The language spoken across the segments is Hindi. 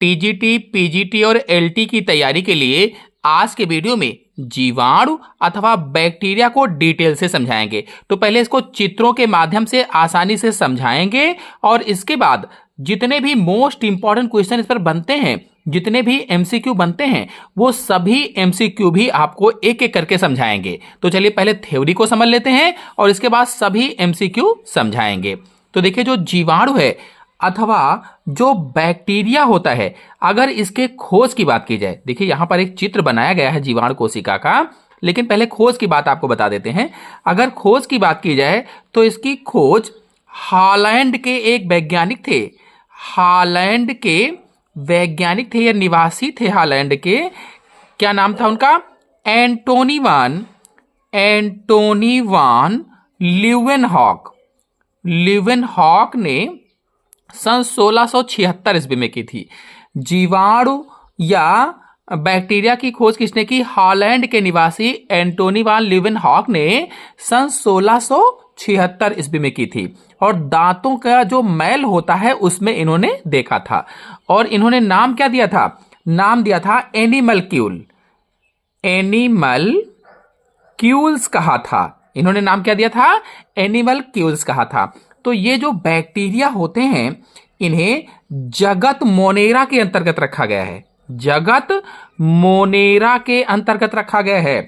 टीजीटी, पीजीटी और एलटी की तैयारी के लिए आज के वीडियो में जीवाणु अथवा बैक्टीरिया को डिटेल से समझाएंगे। तो पहले इसको चित्रों के माध्यम से आसानी से समझाएंगे और इसके बाद जितने भी मोस्ट इंपॉर्टेंट क्वेश्चन इस पर बनते हैं, जितने भी एमसीक्यू बनते हैं, वो सभी एमसीक्यू भी आपको एक एक करके समझाएंगे। तो चलिए पहले थ्योरी को समझ लेते हैं और इसके बाद सभी एमसीक्यू समझाएंगे। तो देखिए, जो जीवाणु है अथवा जो बैक्टीरिया होता है, अगर इसके खोज की बात की जाए, देखिए यहां पर एक चित्र बनाया गया है जीवाणु कोशिका का, लेकिन पहले खोज की बात आपको बता देते हैं। अगर खोज की बात की जाए तो इसकी खोज हॉलैंड के एक वैज्ञानिक थे। हॉलैंड के वैज्ञानिक थे या निवासी थे हॉलैंड के। क्या नाम था उनका? एंटोनी वान ल्यूवेनहॉक। ल्यूवेनहॉक ने सन 1676 ईस्वी में की थी। जीवाणु या बैक्टीरिया की खोज किसने की? हॉलैंड के निवासी एंटोनी वान ल्यूवेनहॉक ने सन 1676 ईस्वी में की थी। और दांतों का जो मैल होता है उसमें इन्होंने देखा था और इन्होंने नाम क्या दिया था? नाम दिया था एनिमलक्यूल। एनिमलक्यूल्स कहा था। इन्होंने नाम क्या दिया था? एनिमलक्यूल्स कहा था। तो ये जो बैक्टीरिया होते हैं, इन्हें जगत मोनेरा के अंतर्गत रखा गया है। जगत मोनेरा के अंतर्गत रखा गया है।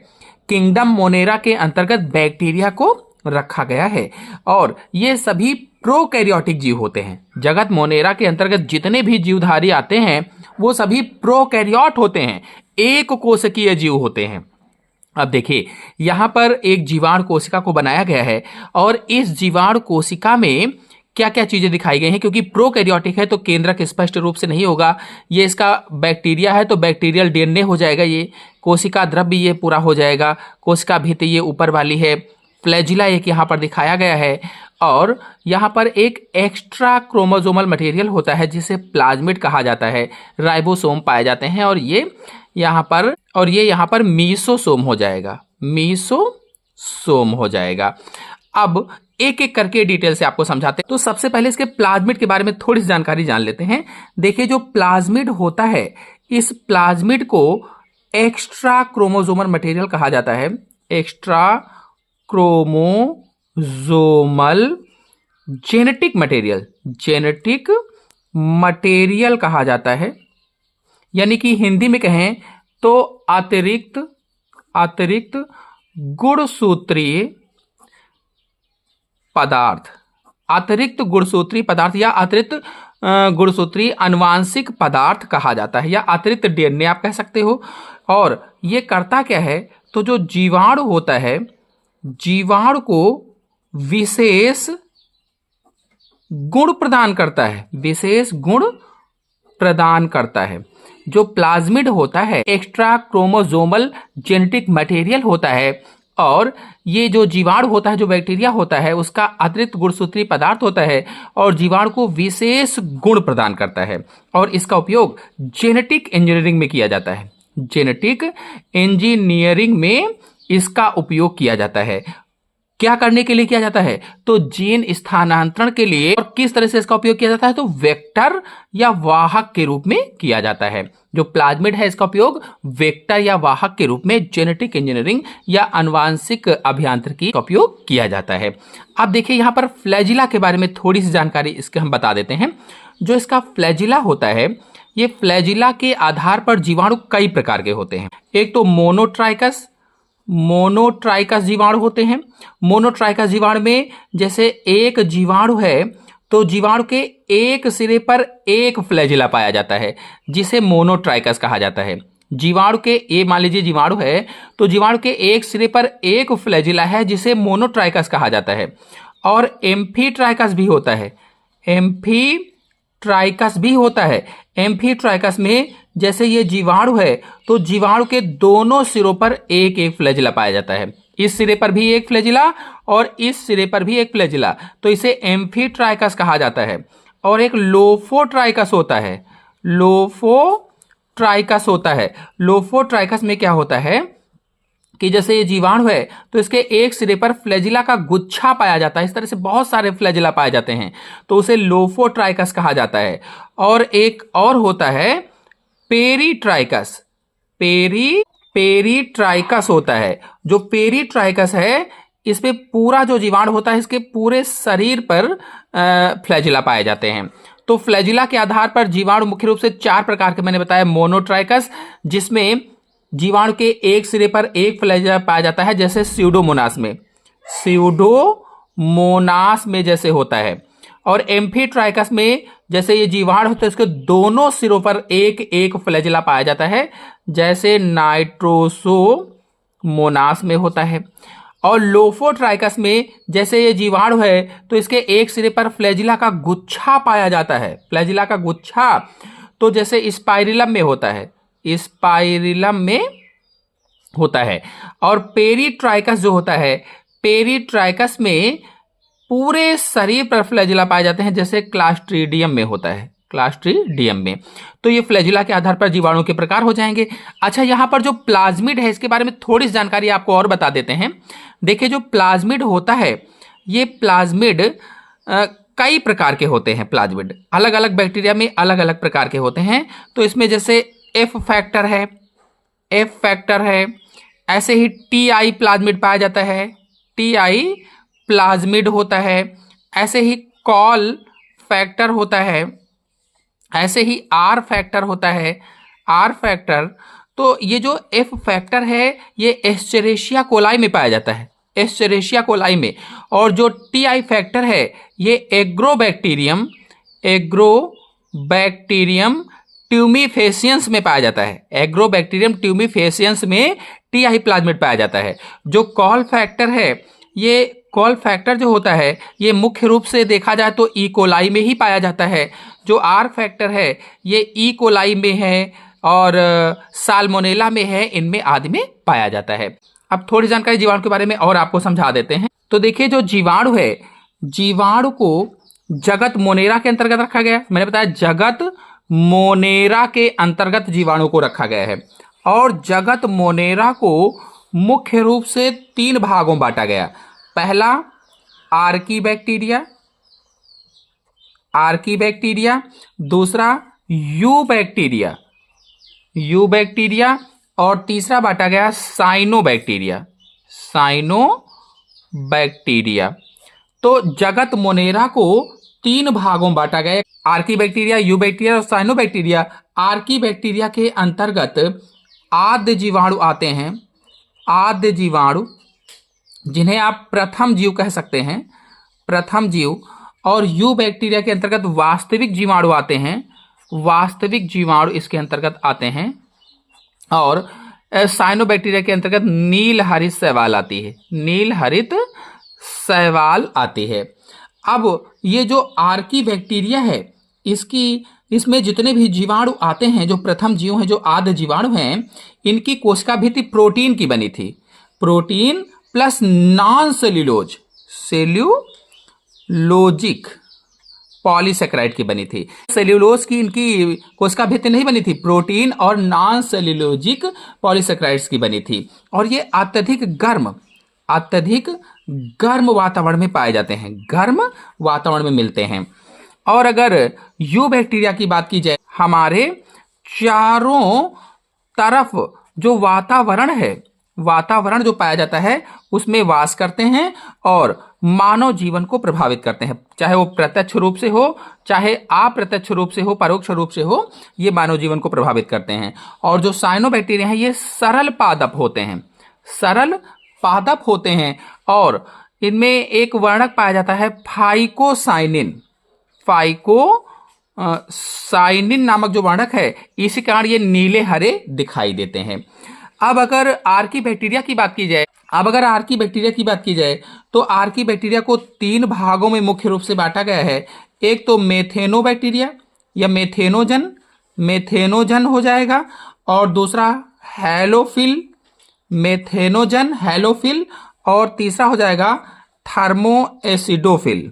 किंगडम मोनेरा के अंतर्गत बैक्टीरिया को रखा गया है और ये सभी प्रोकैरियोटिक जीव होते हैं। जगत मोनेरा के अंतर्गत जितने भी जीवधारी आते हैं वो सभी प्रोकैरियोट होते हैं, एक कोशिकीय जीव होते हैं। अब देखिए, यहां पर एक जीवाणु कोशिका को बनाया गया है और इस जीवाणु कोशिका में क्या क्या चीजें दिखाई गई हैं। क्योंकि प्रोकैरियोटिक है तो केंद्रक स्पष्ट रूप से नहीं होगा। ये इसका बैक्टीरिया है तो बैक्टीरियल डीएनए हो जाएगा। ये कोशिका द्रव्य ये पूरा हो जाएगा। कोशिका भित्ति ये ऊपर वाली है। फ्लैजिला एक यहाँ पर दिखाया गया है और यहाँ पर एक एक्स्ट्रा क्रोमोसोमल मटेरियल होता है जिसे प्लाज्मिड कहा जाता है। राइबोसोम पाए जाते हैं और ये यहाँ पर मीसोसोम हो जाएगा। मीसोसोम हो जाएगा। अब एक एक करके डिटेल से आपको समझाते हैं। तो सबसे पहले इसके प्लाज्मिड के बारे में थोड़ी सी जानकारी जान लेते हैं। देखिए, जो प्लाज्मिड होता है, इस प्लाज्मिड को एक्स्ट्रा क्रोमोसोमल मटेरियल कहा जाता है। एक्स्ट्रा क्रोमोसोमल जेनेटिक मटेरियल कहा जाता है। यानी कि हिंदी में कहें तो अतिरिक्त गुणसूत्रीय पदार्थ। अतिरिक्त गुणसूत्रीय पदार्थ या अतिरिक्त गुणसूत्रीय अनुवांशिक पदार्थ कहा जाता है या अतिरिक्त डीएनए आप कह सकते हो। और ये करता क्या है? तो जो जीवाणु होता है, जीवाणु को विशेष गुण प्रदान करता है। विशेष गुण प्रदान करता है। जो प्लाज्मिड होता है एक्स्ट्रा क्रोमोसोमल जेनेटिक मटेरियल होता है और ये जो जीवाणु होता है, जो बैक्टीरिया होता है, उसका अतिरिक्त गुणसूत्रीय पदार्थ होता है और जीवाणु को विशेष गुण प्रदान करता है और इसका उपयोग जेनेटिक इंजीनियरिंग में किया जाता है। जेनेटिक इंजीनियरिंग में इसका उपयोग किया जाता है। क्या करने के लिए किया जाता है? तो जीन स्थानांतरण के लिए। और किस तरह से इसका उपयोग किया जाता है? तो वेक्टर या वाहक के रूप में किया जाता है। जो प्लाज्मिड है इसका उपयोग वेक्टर या वाहक के रूप में जेनेटिक इंजीनियरिंग या आनुवांशिक अभियांत्रिकी का उपयोग किया जाता है। अब देखिए, यहां पर फ्लैजिला के बारे में थोड़ी सी जानकारी इसके हम बता देते हैं। जो इसका फ्लैजिला होता है, ये फ्लैजिला के आधार पर जीवाणु कई प्रकार के होते हैं। एक तो मोनोट्राइकस जीवाणु होते हैं। मोनोट्राइकस जीवाणु में जैसे एक जीवाणु है तो जीवाणु के एक सिरे पर एक फ्लैजिला पाया जाता है जिसे मोनोट्राइकस कहा जाता है। जीवाणु के मान लीजिए जीवाणु है तो जीवाणु के एक सिरे पर एक फ्लैजिला है जिसे मोनोट्राइकस कहा जाता है। और एम्फीट्राइकस भी होता है। एम्फीट्राइकस में जैसे ये जीवाणु है तो जीवाणु के दोनों सिरों पर एक एक फ्लैजिला पाया जाता है। इस सिरे पर भी एक फ्लैजिला और इस सिरे पर भी एक फ्लैजिला, तो इसे एम्फीट्राइकस कहा जाता है। और एक लोफोट्राइकस होता है। लोफोट्राइकस में क्या होता है? कि जैसे ये जीवाणु है तो इसके एक सिरे पर फ्लैजिला का गुच्छा पाया जाता है। इस तरह से बहुत सारे फ्लैजिला पाए जाते हैं, तो उसे लोफोट्राइकस कहा जाता है। और एक और होता है पेरीट्राइकस। पेरीट्राइकस होता है। जो पेरीट्राइकस है, इसमें पूरा जो जीवाणु होता है इसके पूरे शरीर पर फ्लैजिला पाए जाते हैं। तो फ्लैजिला के आधार पर जीवाणु मुख्य रूप से 4 प्रकार के मैंने बताया। मोनोट्राइकस, जिसमें जीवाणु के एक सिरे पर एक फ्लैजिला पाया जाता है, जैसे स्यूडोमोनास में जैसे होता है। और एम्फीट्राइकस में जैसे ये जीवाणु होता है इसके दोनों सिरों पर एक एक फ्लैजिला पाया जाता है, जैसे नाइट्रोसोमोनास में होता है। और लोफोट्राइकस में जैसे ये जीवाणु है तो इसके एक सिरे पर फ्लैजिला का गुच्छा पाया जाता है। फ्लैजिला का गुच्छा तो जैसे स्पाइरिलम में होता है। और पेरीट्राइकस जो होता है, पेरीट्राइकस में पूरे शरीर पर फ्लैजिला पाए जाते हैं, जैसे क्लास्ट्रीडियम में होता है। तो ये फ्लैजिला के आधार पर जीवाणु के प्रकार हो जाएंगे। अच्छा, यहां पर जो प्लाज्मिड है इसके बारे में थोड़ी सी जानकारी आपको और बता देते हैं। देखिए, जो प्लाज्मिड होता है, ये प्लाज्मिड कई प्रकार के होते हैं। प्लाज्मिड अलग अलग बैक्टीरिया में अलग अलग प्रकार के होते हैं। तो इसमें जैसे एफ फैक्टर है, ऐसे ही टीआई प्लाज्मिड पाया जाता है, टीआई प्लाज्मिड होता है। ऐसे ही कॉल फैक्टर होता है, ऐसे ही आर फैक्टर होता है, आर फैक्टर। तो ये जो एफ फैक्टर है ये एस्चेरेशिया कोलाई में पाया जाता है, एस्चेरेशिया कोलाई में। और जो टीआई फैक्टर है ये एग्रोबैक्टीरियम ट्यूमीफेसियंस में पाया जाता है। एग्रोबैक्टीरियम ट्यूमीफेसियंस में टीआई प्लाज्मिड पाया जाता है। जो कॉल फैक्टर है, ये कॉल फैक्टर जो होता है ये मुख्य रूप से देखा जाए तो ई कोलाई में ही पाया जाता है। जो आर फैक्टर है ये ई कोलाई में है और साल्मोनेला में है, इनमें आदि में पाया जाता है। अब थोड़ी जानकारी जीवाणु के बारे में और आपको समझा देते हैं। तो देखिए, जो जीवाणु है, जीवाणु को जगत मोनेरा के अंतर्गत रखा गया। मैंने बताया जगत मोनेरा के अंतर्गत जीवाणु को रखा गया है। और जगत मोनेरा को मुख्य रूप से 3 भागों में बांटा गया। पहला आर्की बैक्टीरिया, दूसरा यू बैक्टीरिया और तीसरा बांटा गया साइनो बैक्टीरिया। तो जगत मोनेरा को 3 भागों में बांटा गया। आर्की बैक्टीरिया, यू बैक्टीरिया और साइनो बैक्टीरिया। आर्की बैक्टीरिया के अंतर्गत आद्य जीवाणु आते हैं, आद्य जीवाणु जिन्हें आप प्रथम जीव कह सकते हैं, प्रथम जीव। और यू बैक्टीरिया के अंतर्गत वास्तविक जीवाणु आते हैं, वास्तविक जीवाणु इसके अंतर्गत आते हैं। और साइनो बैक्टीरिया के अंतर्गत नील हरित शैवाल आती है, नील हरित शैवाल आती है। अब ये जो आर्की बैक्टीरिया है, इसमें जितने भी जीवाणु आते हैं, जो प्रथम जीव हैं, जो आद्य जीवाणु हैं, इनकी कोशिका भित्ति प्रोटीन की बनी थी। Protein plus non cellulosic polysaccharide की बनी थी। सेल्यूलोज की इनकी कोशिका भित्ति नहीं बनी थी, प्रोटीन और नॉन सेल्यूलोजिक पॉलीसेकेराइड्स की बनी थी। और ये अत्यधिक गर्म वातावरण में पाए जाते हैं, गर्म वातावरण में मिलते हैं। और अगर यू बैक्टीरिया की बात की जाए, हमारे चारों तरफ जो वातावरण है, वातावरण जो पाया जाता है उसमें वास करते हैं और मानव जीवन को प्रभावित करते हैं, चाहे वो प्रत्यक्ष रूप से हो, चाहे अप्रत्यक्ष रूप से हो, परोक्ष रूप से हो, ये मानव जीवन को प्रभावित करते हैं। और जो साइनो बैक्टीरिया हैं ये सरल पादप होते हैं और इनमें एक वर्णक पाया जाता है फाइकोसाइनिन नामक जो वर्णक है, इसी कारण ये नीले हरे दिखाई देते हैं। अब अगर आर्की बैक्टीरिया की बात की जाए, तो आर्की बैक्टीरिया को 3 भागों में मुख्य रूप से बांटा गया है। एक तो मेथेनो बैक्टीरिया या मेथेनोजन हो जाएगा, और दूसरा हेलोफिल, और तीसरा हो जाएगा थर्मोएसिडोफिल।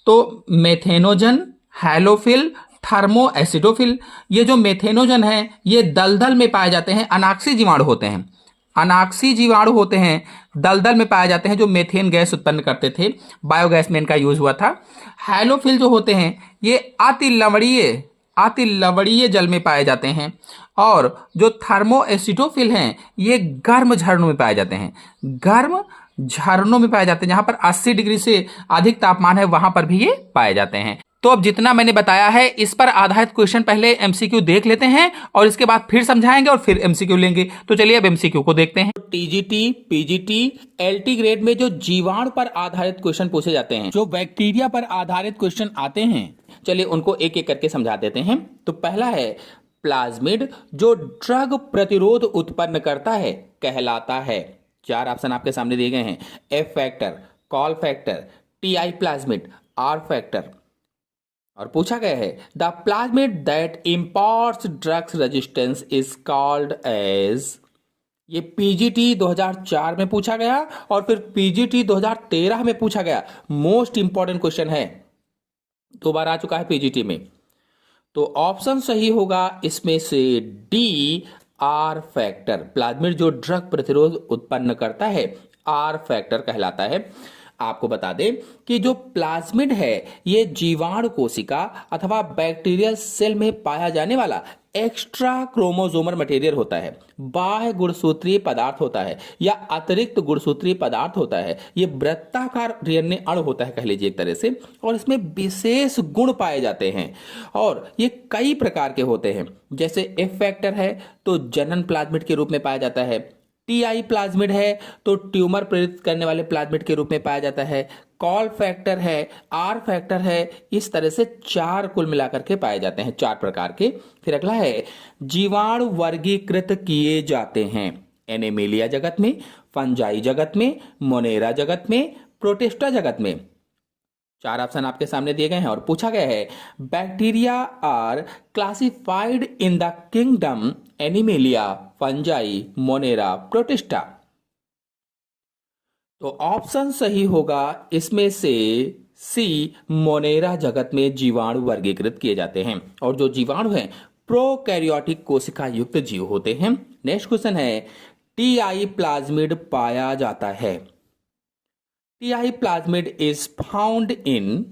तो मेथेनोजन, हेलोफिल, थर्मोएसिडोफिल। ये जो मेथेनोजन है ये दलदल में पाए जाते हैं, अनाक्सी जीवाणु होते हैं, अनाक्सी जीवाणु होते हैं, दलदल में पाए जाते हैं, जो मेथेन गैस उत्पन्न करते थे, बायोगैस में इनका यूज हुआ था। हैलोफिल जो होते हैं ये अति लवणीय जल में पाए जाते हैं। और जो थर्मोएसिडोफिल हैं ये गर्म झरनों में पाए जाते हैं, गर्म झरनों में पाए जाते हैं, जहां पर 80 डिग्री से अधिक तापमान है वहां पर भी ये पाए जाते हैं। तो अब जितना मैंने बताया है इस पर आधारित क्वेश्चन पहले एमसीक्यू देख लेते हैं और इसके बाद फिर समझाएंगे और फिर एमसीक्यू लेंगे। तो चलिए अब एमसीक्यू को देखते हैं। टीजीटी, पीजीटी, एलटी ग्रेड में जो जीवाणु पर आधारित क्वेश्चन पूछे जाते हैं, जो बैक्टीरिया पर आधारित क्वेश्चन आते हैं, चलिए उनको एक एक करके समझा देते हैं। तो पहला है प्लाज्मिड, जो ड्रग प्रतिरोध उत्पन्न करता है कहलाता है। 4 ऑप्शन आपके सामने दिए गए हैं, F factor, call factor, TI plasmid, R factor. और पूछा गया है the plasmid that imparts drugs resistance is called as. ये पीजीटी 2004 में पूछा गया और फिर पीजीटी 2013 में पूछा गया। मोस्ट इंपॉर्टेंट क्वेश्चन है, 2 बार आ चुका है पीजीटी में। तो ऑप्शन सही होगा इसमें से डी, आर फैक्टर। प्लाज्मिड जो ड्रग प्रतिरोध उत्पन्न करता है आर फैक्टर कहलाता है। आपको बता दें कि जो प्लाज्मिड है ये जीवाणु कोशिका अथवा बैक्टीरियल सेल में पाया जाने वाला एक्स्ट्रा क्रोमोसोमल मटेरियल होता है, बाह्य गुणसूत्रीय पदार्थ होता है या अतिरिक्त गुणसूत्रीय पदार्थ होता है। ये वृत्ताकार डीएनए अणु होता है कह लीजिए एक तरह से, और इसमें विशेष गुण पाए जाते हैं और ये कई प्रकार के होते हैं। जैसे एफ फैक्टर है तो जनन प्लाज्मिड के रूप में पाया जाता है, टीआई प्लाज्मिड है तो ट्यूमर प्रेरित करने वाले प्लाज्मिड के रूप में पाया जाता है, कॉल फैक्टर है, आर फैक्टर है। इस तरह से 4 कुल मिलाकर के पाए जाते हैं, 4 प्रकार के। फिर अगला है जीवाणु वर्गीकृत किए जाते हैं एनिमेलिया जगत में, फंजाई जगत में, मोनेरा जगत में, प्रोटिस्टा जगत में। 4 ऑप्शन आपके सामने दिए गए हैं और पूछा गया है bacteria are classified in the kingdom animalia, fungi, monera, protista. तो ऑप्शन सही होगा इसमें से सी, मोनेरा जगत में जीवाणु वर्गीकृत किए जाते हैं। और जो जीवाणु हैं प्रोकैरियोटिक कोशिका युक्त जीव होते हैं। नेक्स्ट क्वेश्चन है टीआई प्लाज्मिड पाया जाता है। TI plasmid is found in,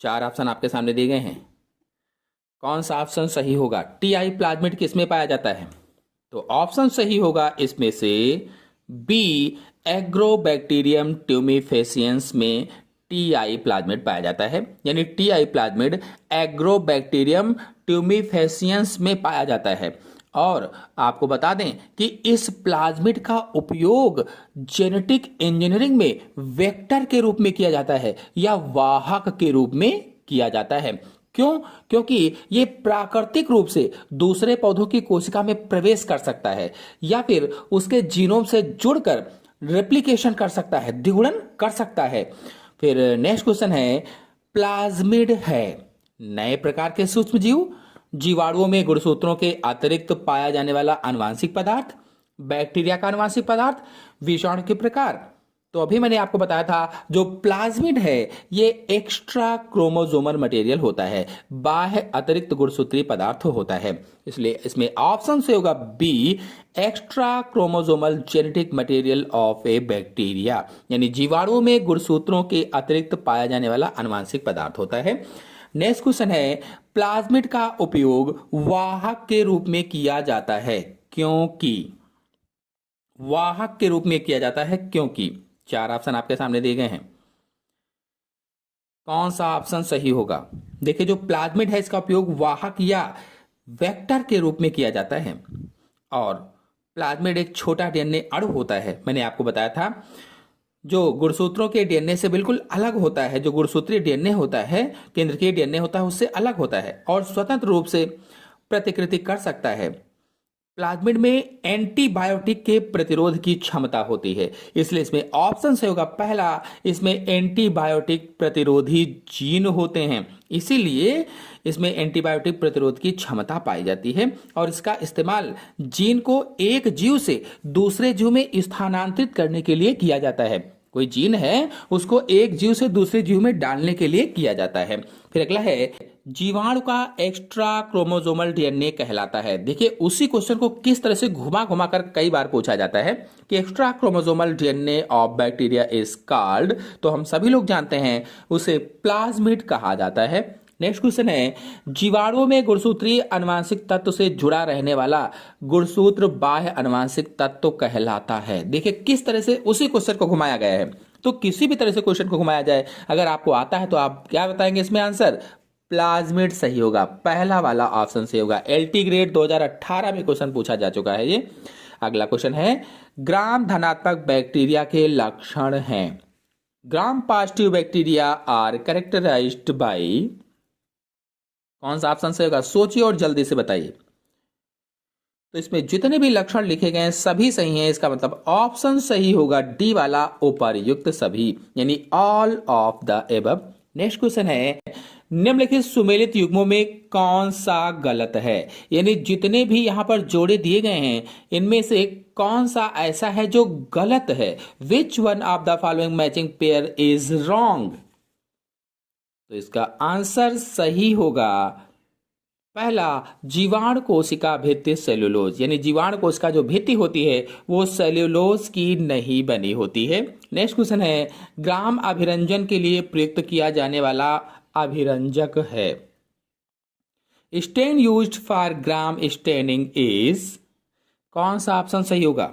4 option आपके सामने दिए गए हैं, कौन सा ऑप्शन सही होगा? टीआई प्लाज्मिड किसमें पाया जाता है? तो ऑप्शन सही होगा इसमें से बी, एग्रोबैक्टीरियम ट्यूमिफेसियंस में टीआई प्लाज्मिड पाया जाता है। यानी टीआई प्लाज्मिड एग्रोबैक्टीरियम ट्यूमिफेसियंस में पाया जाता है। और आपको बता दें कि इस प्लाज्मिड का उपयोग जेनेटिक इंजीनियरिंग में वेक्टर के रूप में किया जाता है या वाहक के रूप में किया जाता है। क्यों? क्योंकि ये प्राकृतिक रूप से दूसरे पौधों की कोशिका में प्रवेश कर सकता है या फिर उसके जीनोम से जुड़कर रेप्लिकेशन कर सकता है, द्विगुणन कर सकता है। फिर नेक्स्ट क्वेश्चन है प्लाज्मिड है नए प्रकार के सूक्ष्म जीव, जीवाणुओं में गुणसूत्रों के अतिरिक्त पाया जाने वाला आनुवांशिक पदार्थ, बैक्टीरिया का आनुवांशिक पदार्थ, विषाणु के प्रकार। तो अभी मैंने आपको बताया था जो प्लाज्मिड है ये एक्स्ट्रा क्रोमोसोमल मटेरियल होता है, बाह्य अतिरिक्त गुणसूत्रीय पदार्थ होता है। इसलिए इसमें ऑप्शन से होगा B, extra chromosomal genetic material of a bacteria. यानी जीवाणुओं में गुणसूत्रों के अतिरिक्त पाया जाने वाला आनुवांशिक पदार्थ होता है। नेक्स्ट क्वेश्चन है प्लाज्मिड का उपयोग वाहक के रूप में किया जाता है क्योंकि, वाहक के रूप में किया जाता है क्योंकि 4 ऑप्शन आपके सामने दिए गए हैं, कौन सा ऑप्शन सही होगा? देखिए जो प्लाज्मिड है इसका उपयोग वाहक या वेक्टर के रूप में किया जाता है और प्लाज्मिड एक छोटा डीएनए अणु होता है। मैंने आपको बताया था जो गुणसूत्रों के डीएनए से बिल्कुल अलग होता है, जो गुणसूत्रीय डीएनए होता है, केंद्रीय डीएनए होता है, उससे अलग होता है और स्वतंत्र रूप से प्रतिकृति कर सकता है। प्लाज्मिड में एंटीबायोटिक के प्रतिरोध की क्षमता होती है, इसलिए इसमें ऑप्शन से होगा पहला, इसमें एंटीबायोटिक प्रतिरोधी जीन होते हैं, इसीलिए इसमें एंटीबायोटिक प्रतिरोध की क्षमता पाई जाती है और इसका इस्तेमाल जीन को एक जीव से दूसरे जीव में स्थानांतरित करने के लिए किया जाता है। कोई जीन है उसको एक जीव से दूसरे जीव में डालने के लिए किया जाता है। फिर अगला है जीवाणु का एक्स्ट्रा क्रोमोसोमल डीएनए कहलाता है? देखिए, उसी क्वेश्चन को किस तरह से घुमा घुमा कर कई बार पूछा जाता है कि extra chromosomal DNA of bacteria is called, तो हम सभी लोग जानते हैं उसे प्लाज्मिड कहा जाता है। नेक्स्ट क्वेश्चन है, जीवाणुओं में गुणसूत्रीय आनुवांशिक तत्व से जुड़ा रहने वाला गुणसूत्र बाह्य आनुवांशिक तत्व कहलाता है। देखिए किस तरह से उसी क्वेश्चन को घुमाया गया है। तो किसी भी तरह से क्वेश्चन को घुमाया जाए, अगर आपको आता है तो आप क्या बताएंगे इसमें आंसर? प्लाज्मिड सही होगा, पहला वाला ऑप्शन सही होगा। एलटी ग्रेड 2018 में क्वेश्चन पूछा जा चुका है ये। अगला क्वेश्चन है, ग्राम धनात्मक बैक्टीरिया के लक्षण हैं। Gram positive bacteria are characterized by, कौन सा ऑप्शन सही होगा? सोचिए और जल्दी से बताइए। तो इसमें जितने भी लक्षण लिखे गए हैं सभी सही हैं, इसका मतलब ऑप्शन सही होगा डी वाला, उपर्युक्त सभी, यानी all of the above. Next question है, निम्नलिखित सुमेलित युग्मों में कौन सा गलत है? यानी जितने भी यहां पर जोड़े दिए गए हैं इनमें से कौन सा ऐसा है जो गलत है? Which one of the following matching pair is wrong? तो इसका आंसर सही होगा पहला, जीवाणु कोशिका भित्ति सेल्यूलोज, यानी जीवाणु कोशिका जो भित्ति होती है वो सेल्यूलोज की नहीं बनी होती है। नेक्स्ट क्वेश्चन है, ग्राम अभिरंजन के लिए प्रयुक्त किया जाने वाला अभिरंजक है। Stain used for gram staining is, कौन सा ऑप्शन सही होगा?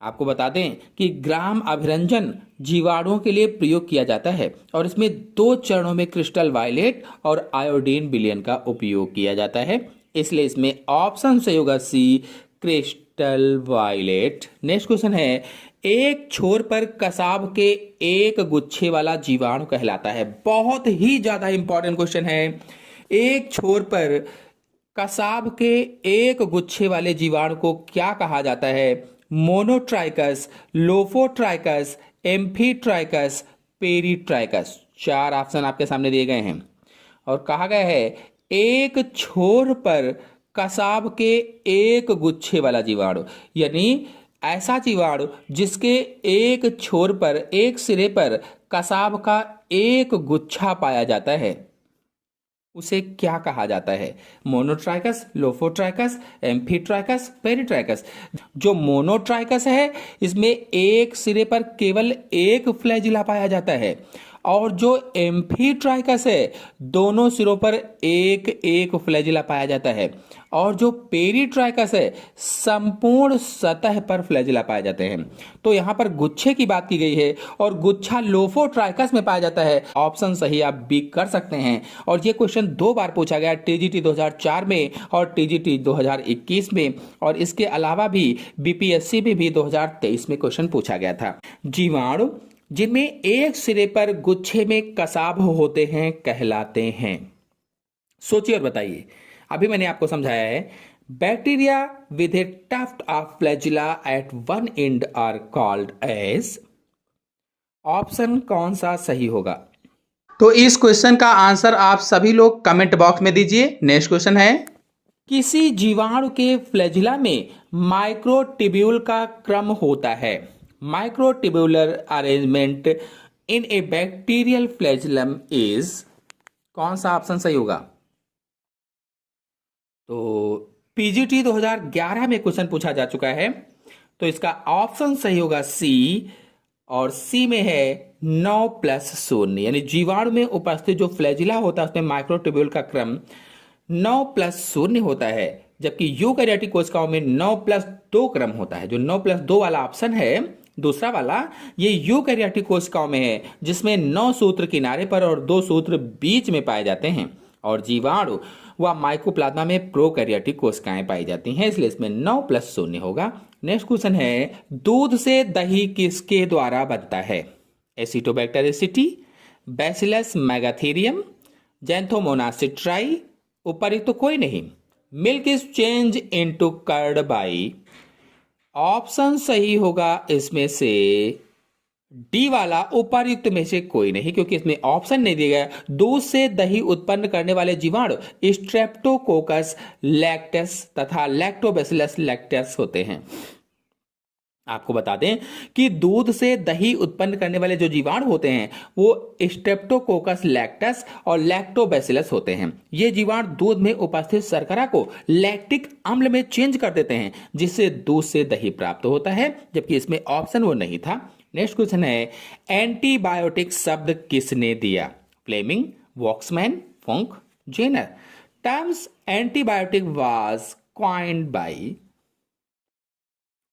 आपको बता दें कि ग्राम अभिरंजन जीवाणुओं के लिए प्रयोग किया जाता है और इसमें 2 चरणों में क्रिस्टल वायलेट और आयोडीन विलयन का उपयोग किया जाता है, इसलिए इसमें ऑप्शन सही होगा सी, क्रिस्टल वायलेट। नेक्स्ट क्वेश्चन है, एक छोर पर कसाब के एक गुच्छे वाला जीवाणु कहलाता है। बहुत ही ज्यादा इंपॉर्टेंट क्वेश्चन है। एक छोर पर कसाब के एक गुच्छे वाले जीवाणु को क्या कहा जाता है? Monotrichous, lophotrichous, amphitrichous, peritrichous. 4 option आपके सामने दिए गए हैं और कहा गया है एक छोर पर कसाब के एक गुच्छे वाला जीवाणु, यानी ऐसा जीवाणु जिसके एक छोर पर, एक सिरे पर कसाब का एक गुच्छा पाया जाता है, उसे क्या कहा जाता है? Monotrichous, lophotrichous, amphitrichous, peritrichous. जो मोनोट्राइकस है इसमें एक सिरे पर केवल एक फ्लैजिला पाया जाता है और जो एम्फीट्राइकस है दोनों सिरों पर एक एक फ्लैजिला पाया जाता है और जो पेरीट्राइकस है संपूर्ण सतह पर फ्लैजिला पाए जाते हैं। तो यहां पर गुच्छे की बात की गई है और गुच्छा लोफोट्राइकस में पाया जाता है। ऑप्शन सही आप बी कर सकते हैं। और ये क्वेश्चन 2 बार पूछा गया, टीजीटी 2004 में और टीजीटी 2021 में, और इसके अलावा भी बीपीएससी में भी 2023 में क्वेश्चन पूछा गया था। जीवाणु जिनमें एक सिरे पर गुच्छे में कसाब होते हैं कहलाते हैं। सोचिए और बताइए। अभी मैंने आपको समझाया है, bacteria with a tuft of flagella at one end are called as, option कौन सा सही होगा? तो इस क्वेश्चन का आंसर आप सभी लोग कमेंट बॉक्स में दीजिए। नेक्स्ट क्वेश्चन है, किसी जीवाणु के फ्लैजिला में माइक्रोट्यूब्यूल का क्रम होता है। Microtubular arrangement in a bacterial flagellum is, कौन सा ऑप्शन सही होगा? तो पीजीटी 2011 में क्वेश्चन पूछा जा चुका है, तो इसका ऑप्शन सही होगा सी, और सी में है 9+0, यानी जीवाणु में उपस्थित जो फ्लैजिला होता है उसमें माइक्रोट्यूब्यूल का क्रम 9+0 होता है, जबकि यूकैरियोटिक कोशिकाओं में 9+2 क्रम होता है। जो 9+2 वाला ऑप्शन है दूसरा वाला, ये यूकैरियोटिक कोशिकाओं में है जिसमें 9 सूत्र किनारे पर और 2 सूत्र बीच में पाए जाते हैं, और जीवाणु व माइकोप्लाज्मा में प्रोकैरियोटिक कोशिकाएं पाई जाती हैं, इसलिए इसमें 9+0 होगा। नेक्स्ट क्वेश्चन है, दूध से दही किसके द्वारा बनता है? Acetobacter aceti, bacillus megatherium, xanthomonas citri, उपर्युक्त तो कोई नहीं। Milk is change into curd by, option सही होगा इसमें से डी वाला, उपर्युक्त में से कोई नहीं, क्योंकि इसमें ऑप्शन नहीं दिया गया। दूध से दही उत्पन्न करने वाले जीवाणु स्ट्रेप्टोकोकस लैक्टस तथा लैक्टोबैसिलस लैक्टस होते हैं। आपको बता दें कि दूध से दही उत्पन्न करने वाले जो जीवाणु होते हैं वो स्ट्रेप्टोकोकस लैक्टस और लैक्टोबैसिलस होते हैं। ये जीवाणु दूध में उपस्थित शर्करा को लैक्टिक अम्ल में चेंज कर देते हैं, जिससे दूध से दही प्राप्त होता है, जबकि इसमें ऑप्शन वो नहीं था। नेक्स्ट क्वेश्चन है, एंटीबायोटिक शब्द किसने दिया? Fleming, Waksman, Funk, Jenner. Terms antibiotic was coined by.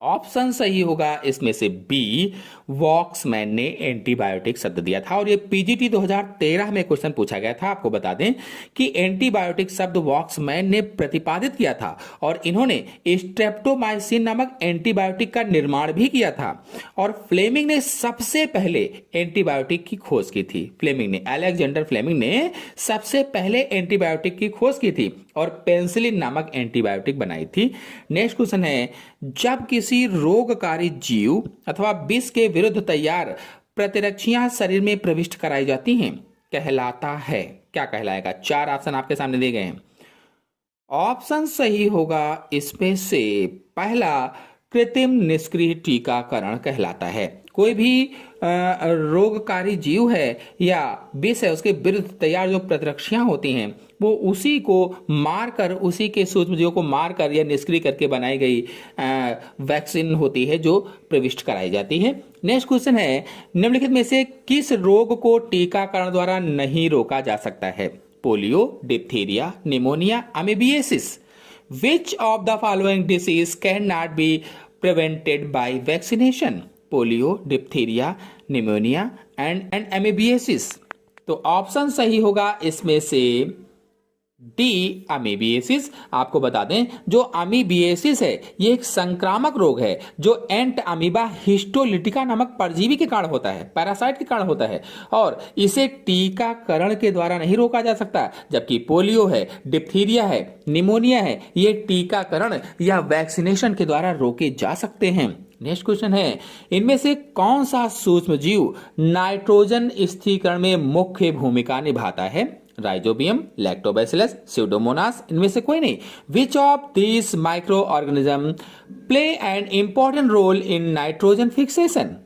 Option सही होगा इसमें से बी, वॉक्समैन ने एंटीबायोटिक शब्द दिया था। और ये पीजीटी 2013 में क्वेश्चन पूछा गया था। आपको बता दें कि एंटीबायोटिक शब्द वॉक्समैन ने प्रतिपादित किया था और इन्होंने स्ट्रेप्टोमाइसिन नामक एंटीबायोटिक का निर्माण भी किया था। और फ्लेमिंग ने सबसे पहले एंटीबायोटिक की खोज की थी। फ्लेमिंग ने, अलेक्जेंडर फ्लेमिंग ने सबसे पहले एंटीबायोटिक की खोज की थी और पेंसिलिन नामक एंटीबायोटिक बनाई थी। नेक्स्ट क्वेश्चन है, जब किसी रोगकारी जीव अथवा विष के विरुद्ध तैयार प्रतिरक्षियां शरीर में प्रविष्ट कराई जाती हैं, कहलाता है, क्या कहलाएगा? 4 ऑप्शन आपके सामने दिए गए हैं। ऑप्शन सही होगा इसमें से पहला, कृत्रिम निष्क्रिय टीकाकरण कहलाता है। कोई भी रोगकारी जीव है या विष है, उसके विरुद्ध तैयार जो प्रतिरक्षियां होती हैं वो उसी को मारकर, उसी के सूक्ष्मजीवों को मारकर या निष्क्रिय करके बनाई गई वैक्सीन होती है जो प्रविष्ट कराई जाती है। नेक्स्ट क्वेश्चन है, निम्नलिखित में से किस रोग को टीकाकरण द्वारा नहीं रोका जा सकता है? Polio, diphtheria, pneumonia, amoebiasis. Which of the following disease can not be prevented by vaccination? Polio, diphtheria, pneumonia and amoebiasis. तो ऑप्शन सही होगा इसमें से डी, अमीबियासिस। आपको बता दें जो अमीबियासिस है ये एक संक्रामक रोग है जो एंट अमीबा हिस्टोलिटिका नामक परजीवी के कारण होता है, पैरासाइट के कारण होता है, और इसे टीकाकरण के द्वारा नहीं रोका जा सकता। जबकि पोलियो है, डिप्थीरिया है, निमोनिया है, ये टीकाकरण या वैक्सीनेशन के द्वारा रोके जा सकते हैं। नेक्स्ट क्वेश्चन है, इनमें से कौन सा सूक्ष्म जीव नाइट्रोजन स्थिरीकरण में मुख्य भूमिका निभाता है? राइजोबियम, लैक्टोबैसिलस, स्यूडोमोनास, इनमें से कोई नहीं। Which of this micro organism play an important role in nitrogen fixation?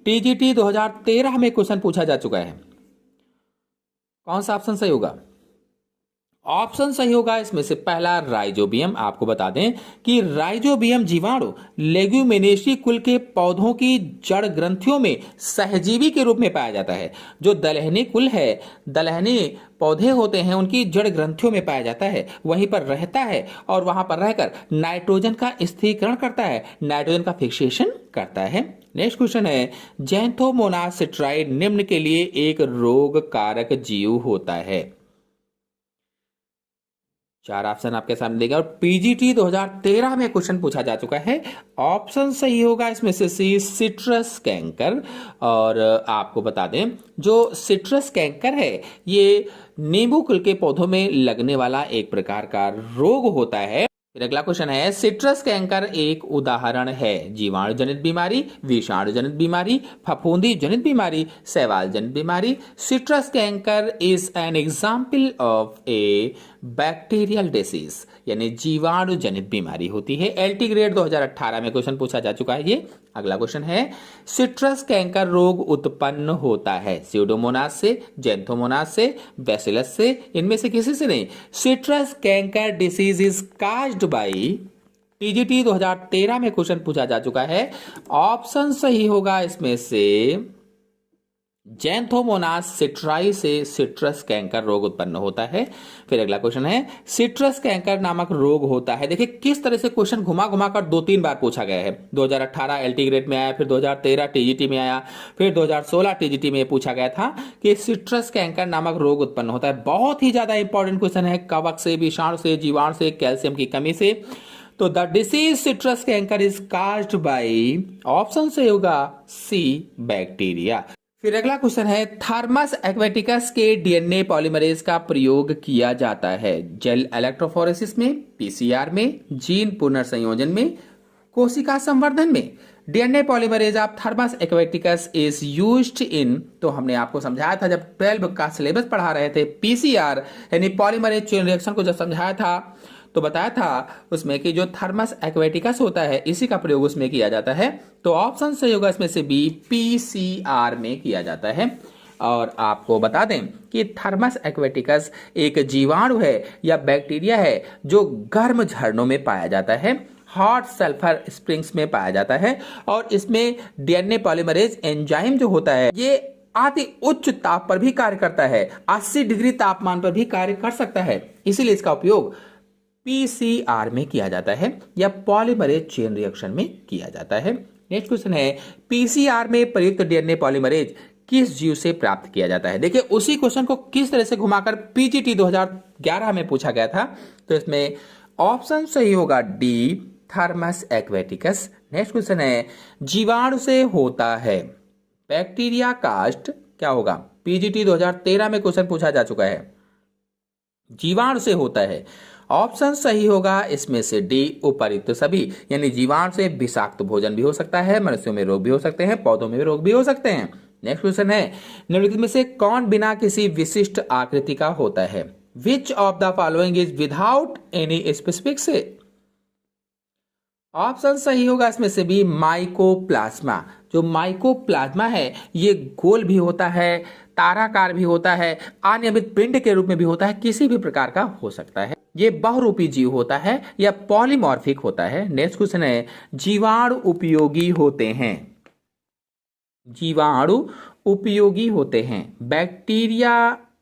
TGT 2013 में क्वेश्चन पूछा जा चुका है। कौन सा ऑप्शन सही होगा? ऑप्शन सही होगा इसमें से पहला, राइजोबियम। आपको बता दें कि राइजोबियम जीवाणु लेग्यूमिनेसी कुल के पौधों की जड़ ग्रंथियों में सहजीवी के रूप में पाया जाता है। जो दलहनी कुल है, दलहनी पौधे होते हैं, उनकी जड़ ग्रंथियों में पाया जाता है, वहीं पर रहता है और वहां पर रहकर नाइट्रोजन का स्थिरीकरण करता है, नाइट्रोजन का फिक्सेशन करता है। नेक्स्ट क्वेश्चन है, जैंथोमोनास सिट्राइड निम्न के लिए एक रोग कारक जीव होता है? 4 ऑप्शन आपके सामने देगा और पीजीटी 2013 में क्वेश्चन पूछा जा चुका है। ऑप्शन सही होगा इसमें से सी, सिट्रस कैंकर। और आपको बता दें जो सिट्रस कैंकर है ये नींबू कुल के पौधों में लगने वाला एक प्रकार का रोग होता है। फिर अगला क्वेश्चन है, सिट्रस कैंकर एक उदाहरण है? जीवाणु जनित बीमारी, विषाणु जनित बीमारी, फफूंदी जनित बीमारी, शैवाल जनित बीमारी। Citrus canker is an example of A bacterial disease, यानी जीवाणु जनित बीमारी होती है। एलटी ग्रेड 2018 में क्वेश्चन पूछा जा चुका है ये। अगला क्वेश्चन है, सिट्रस कैंकर रोग उत्पन्न होता है? स्यूडोमोनास से, जैंथोमोनास से, बैसिलस से, इनमें से किसी से नहीं। Citrus canker disease is caused by. TGT 2013 में क्वेश्चन पूछा जा चुका है। ऑप्शन सही होगा इसमें से जैंथोमोनास सिट्राई से सिट्रस कैंकर रोग उत्पन्न होता है। फिर अगला क्वेश्चन है, सिट्रस कैंकर नामक रोग होता है। देखिए किस तरह से क्वेश्चन घुमा घुमा कर 2-3 बार पूछा गया है। 2018 एलटी ग्रेड में आया, फिर 2013 टीजीटी में आया, फिर 2016 टीजीटी में पूछा गया था कि सिट्रस कैंकर नामक रोग उत्पन्न होता है। बहुत ही ज्यादा इंपॉर्टेंट क्वेश्चन है, कवक से, विषाणु से, जीवाणु से, कैल्शियम की कमी से। तो the disease citrus canker is caused by, option से होगा सी, बैक्टीरिया। फिर अगला क्वेश्चन है, थर्मस एक्वेटिकस के डीएनए पॉलीमरेज का प्रयोग किया जाता है? जेल इलेक्ट्रोफोरेसिस में, पीसीआर में, जीन पुनर्संयोजन में, कोशिका संवर्धन में। DNA polymerase of Thermus aquaticus is used in, तो हमने आपको समझाया था जब 12 का सिलेबस पढ़ा रहे थे, पीसीआर यानी पॉलीमरेज चेन रिएक्शन को जब समझाया था तो बताया था उसमें कि जो थर्मस एक्वेटिकस होता है इसी का प्रयोग उसमें किया जाता है। तो ऑप्शन सही होगा इसमें से बी, पीसीआर में किया जाता है। और आपको बता दें कि थर्मस एक्वेटिकस एक जीवाणु है या बैक्टीरिया है जो गर्म झरनों में पाया जाता है, हॉट सल्फर स्प्रिंग्स में पाया जाता है। और इसमें डीएनए पॉलीमरेज एंजाइम जो होता है ये अति उच्च ताप पर भी कार्य करता है, 80 डिग्री तापमान पर भी कार्य कर सकता है। इसीलिए इसका उपयोग पीसीआर में किया जाता है या पॉलीमरेज चेन रिएक्शन में किया जाता है। नेक्स्ट क्वेश्चन है, पीसीआर में प्रयुक्त डीएनए पॉलीमरेज किस जीव से प्राप्त किया जाता है? देखिए उसी क्वेश्चन को किस तरह से घुमाकर पीजीटी 2011 में पूछा गया था। तो इसमें ऑप्शन सही होगा D, Thermus aquaticus. Next question है, जीवाणु से होता है बैक्टीरिया कास्ट, क्या होगा? पीजीटी 2013 में क्वेश्चन पूछा जा चुका है। जीवाणु से होता है, ऑप्शन सही होगा इसमें से डी, उपयुक्त सभी। यानी जीवाणु से विषाक्त भोजन भी हो सकता है, मनुष्यों में रोग भी हो सकते हैं, पौधों में भी रोग भी हो सकते हैं। नेक्स्ट क्वेश्चन है, निम्नलिखित में से कौन बिना किसी विशिष्ट आकृति का होता है? Which of the following is without any specific से? ऑप्शन सही होगा इसमें से भी माइकोप्लाज्मा। जो माइकोप्लाज्मा है ये गोल भी होता है, ताराकार भी होता है, अनियमित पिंड के रूप में भी होता है, किसी भी प्रकार का हो सकता है। ये बहुरूपी जीव होता है या पॉलीमॉर्फिक होता है। नेक्स्ट क्वेश्चन है, जीवाणु उपयोगी होते हैं। जीवाणु उपयोगी होते हैं। Bacteria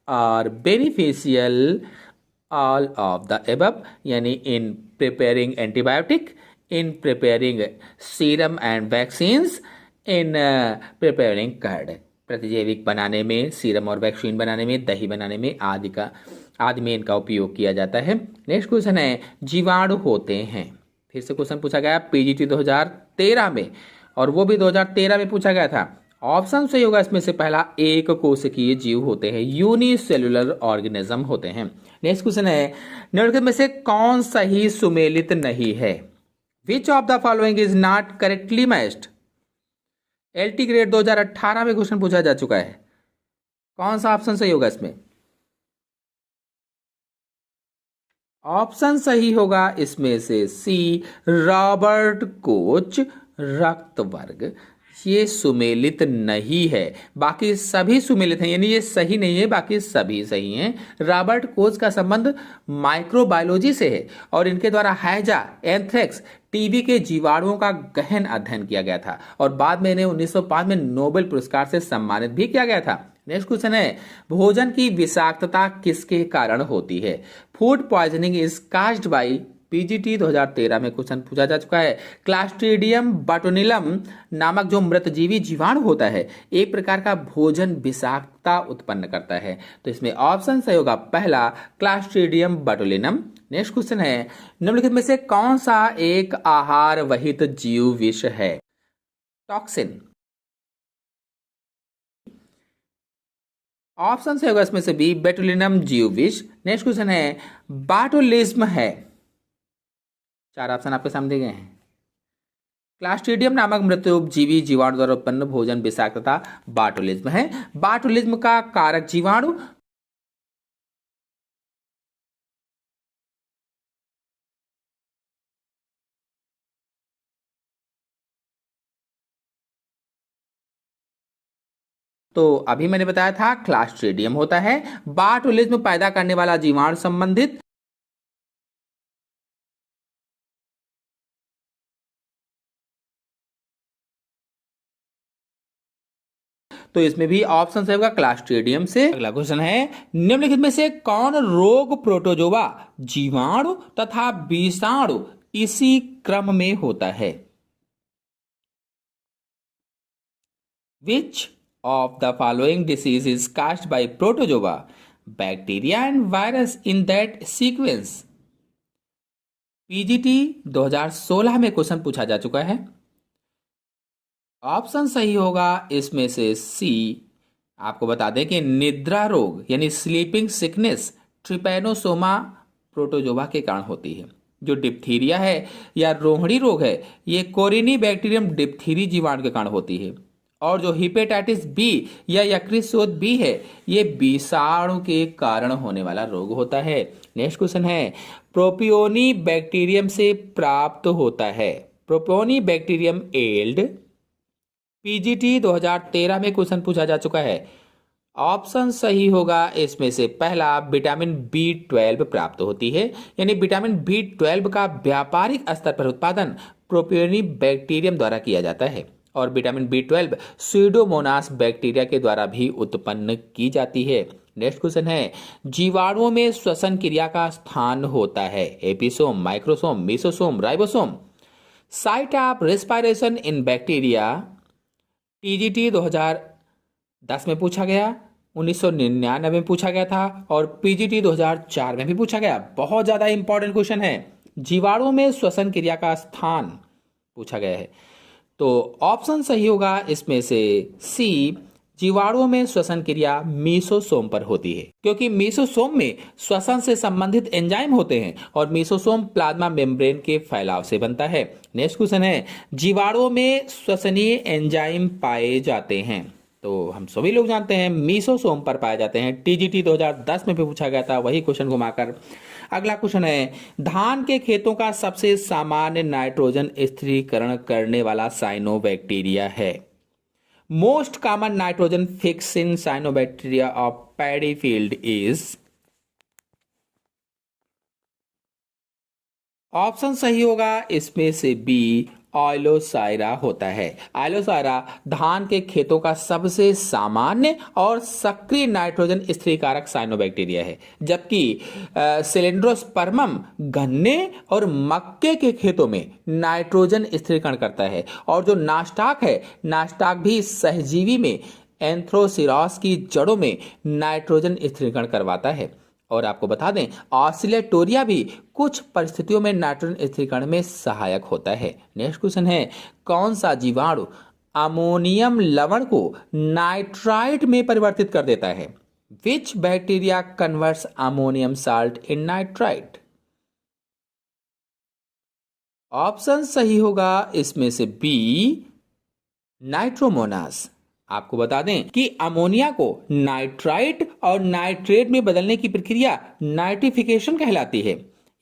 are beneficial all of the above, यानी in preparing antibiotic, in preparing serum and vaccines, in preparing curd, प्रतिजैविक बनाने में, सीरम और वैक्सीन बनाने में, दही बनाने में आदि में इनका उपयोग किया जाता है। नेक्स्ट क्वेश्चन है, जीवाणु होते हैं। फिर से क्वेश्चन पूछा गया पीजीटी 2013 में, और वो भी 2013 में पूछा गया था। ऑप्शन सही होगा इसमें से पहला, एक कोशिकीय जीव होते हैं, यूनिसेलुलर ऑर्गेनिज्म होते हैं। नेक्स्ट क्वेश्चन है, निम्नलिखित में से कौन सही सुमेलित नहीं है? Which of the following is not correctly matched? LT grade 2018 में क्वेश्चन पूछा जा चुका है। कौन सा ऑप्शन सही होगा इसमें? ऑप्शन सही होगा इसमें से सी, रॉबर्ट कोच रक्त वर्ग। ये सुमेलित नहीं है, बाकी सभी सुमेलित हैं, यानी ये सही नहीं है, बाकी सभी सही हैं। रॉबर्ट कोच का संबंध माइक्रोबायोलॉजी से है और इनके द्वारा हैजा, एंथ्रेक्स, टीबी के जीवाणुओं का गहन अध्ययन किया गया था और बाद में इन्हें 1905 में नोबेल पुरस्कार से सम्मानित भी किया गया था। नेक्स्ट क्वेश्चन है, भोजन की विषाक्तता किसके कारण होती है? Food poisoning is caused by, PGT 2013 में क्वेश्चन पूछा जा चुका है। क्लास्ट्रीडियम बोटुलिनम नामक जो मृतजीवी जीवाणु होता है एक प्रकार का भोजन विषाक्तता उत्पन्न करता है। तो इसमें ऑप्शन सही होगा पहला, क्लास्ट्रीडियम बोटुलिनम। नेक्स्ट क्वेश्चन है, निम्नलिखित में से कौन सा एक आहार वहित जीव विष है? टॉक्सिन। ऑप्शन सही होगा इसमें से बी, बोटुलिनम जीव विष। नेक्स्ट क्वेश्चन है, बाटुलिज्म है। चार ऑप्शन आपके सामने गए हैं। क्लास्ट्रीडियम नामक मृतजीवी जीवाणु द्वारा उत्पन्न भोजन विषाक्तता बाटुलिज्म है। बाटुलिज्म का कारक जीवाणु तो अभी मैंने बताया था क्लास्ट्रीडियम होता है। बाटुलिज्म पैदा करने वाला जीवाणु संबंधित तो इसमें भी ऑप्शन होगा क्लास्ट्रीडियम से। अगला क्वेश्चन है, निम्नलिखित में से कौन रोग प्रोटोजोआ, जीवाणु तथा विषाणु इसी क्रम में होता है? Which of the following disease is caused bye protozoa, bacteria and virus in that sequence? PGT 2016 में क्वेश्चन पूछा जा चुका है। ऑप्शन सही होगा इसमें से सी। आपको बता दें कि निद्रा रोग यानी स्लीपिंग सिकनेस ट्रिपैनोसोमा प्रोटोजोआ के कारण होती है। जो डिप्थीरिया है या रोहिणी रोग है ये कोरिनी बैक्टीरियम डिप्थीरी जीवाणु के कारण होती है। और जो हिपेटाइटिस बी या यकृत शोथ बी है ये विषाणु के कारण होने वाला रोग होता है। नेक्स्ट क्वेश्चन है, प्रोपियोनी बैक्टीरियम से प्राप्त होता है। प्रोपियोनी बैक्टीरियम एल्ड, पीजीटी 2013 में क्वेश्चन पूछा जा चुका है। ऑप्शन सही होगा इसमें से पहला, विटामिन B12 प्राप्त होती है, यानी विटामिन B12 का व्यापारिक स्तर पर उत्पादन प्रोपियोनी बैक्टीरियम द्वारा किया जाता है और विटामिन B12 स्यूडोमोनास बैक्टीरिया के द्वारा भी उत्पन्न की जाती है। नेक्स्ट क्वेश्चन है, जीवाणुओं में श्वसन क्रिया का स्थान होता है। Episome, microsome, mesosome, ribosome. Site of respiration in bacteria, TGT 2010 में पूछा गया, 1999 में पूछा गया था और पीजीटी 2004 में भी पूछा गया। बहुत ज्यादा इंपॉर्टेंट क्वेश्चन है, जीवाणुओं में श्वसन क्रिया का स्थान पूछा गया है। तो ऑप्शन सही होगा इसमें से सी, जीवाणुओं में श्वसन क्रिया मीसोसोम पर होती है, क्योंकि मीसोसोम में श्वसन से संबंधित एंजाइम होते हैं और मीसोसोम प्लाज्मा मेम्ब्रेन के फैलाव से बनता है। नेक्स्ट क्वेश्चन है, जीवाणुओं में श्वसनीय एंजाइम पाए जाते हैं। तो हम सभी लोग जानते हैं मीसोसोम पर पाए जाते हैं। टीजीटी 2010 में भी पूछा गया था, वही क्वेश्चन घुमाकर। अगला क्वेश्चन है, धान के खेतों का सबसे सामान्य नाइट्रोजन स्थिरीकरण करने वाला साइनोबैक्टीरिया है। Most common nitrogen fixing cyanobacteria of paddy field is, option सही होगा इसमें से बी, आइलोसाइरा होता है। आइलोसाइरा धान के खेतों का सबसे सामान्य और सक्रिय नाइट्रोजन स्थिरीकारक साइनोबैक्टीरिया है, जबकि सिलेंड्रोस्पर्मम गन्ने और मक्के के खेतों में नाइट्रोजन स्थिरीकरण करता है और जो नास्टाक है, नास्टाक भी सहजीवी में एंथ्रोसिरॉस की जड़ों में नाइट्रोजन स्थिरीकरण करवाता है। और आपको बता दें, ऑसिलेटोरिया भी कुछ परिस्थितियों में नाइट्रोजन स्थिरीकरण में सहायक होता है। नेक्स्ट क्वेश्चन है, कौन सा जीवाणु अमोनियम लवण को नाइट्राइट में परिवर्तित कर देता है? विच बैक्टीरिया कन्वर्ट्स अमोनियम साल्ट इन नाइट्राइट? ऑप्शन सही होगा इसमें से बी, नाइट्रोमोनास। आपको बता दें कि अमोनिया को नाइट्राइट और नाइट्रेट में बदलने की प्रक्रिया नाइट्रिफिकेशन कहलाती है,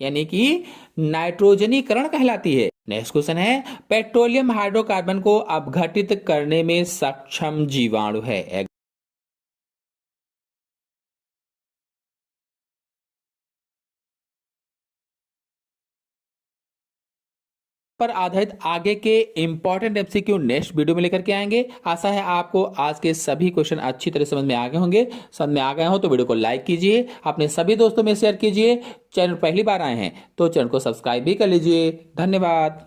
यानी कि नाइट्रोजनीकरण कहलाती है। नेक्स्ट क्वेश्चन है, पेट्रोलियम हाइड्रोकार्बन को अपघटित करने में सक्षम जीवाणु है। पर आधारित आगे के इंपॉर्टेंट एमसीक्यू नेक्स्ट वीडियो में लेकर के आएंगे। आशा है आपको आज के सभी क्वेश्चन अच्छी तरह समझ में आ गए होंगे। समझ में आ गए हो तो वीडियो को लाइक कीजिए, अपने सभी दोस्तों में शेयर कीजिए। चैनल पहली बार आए हैं तो चैनल को सब्सक्राइब भी कर लीजिए। धन्यवाद।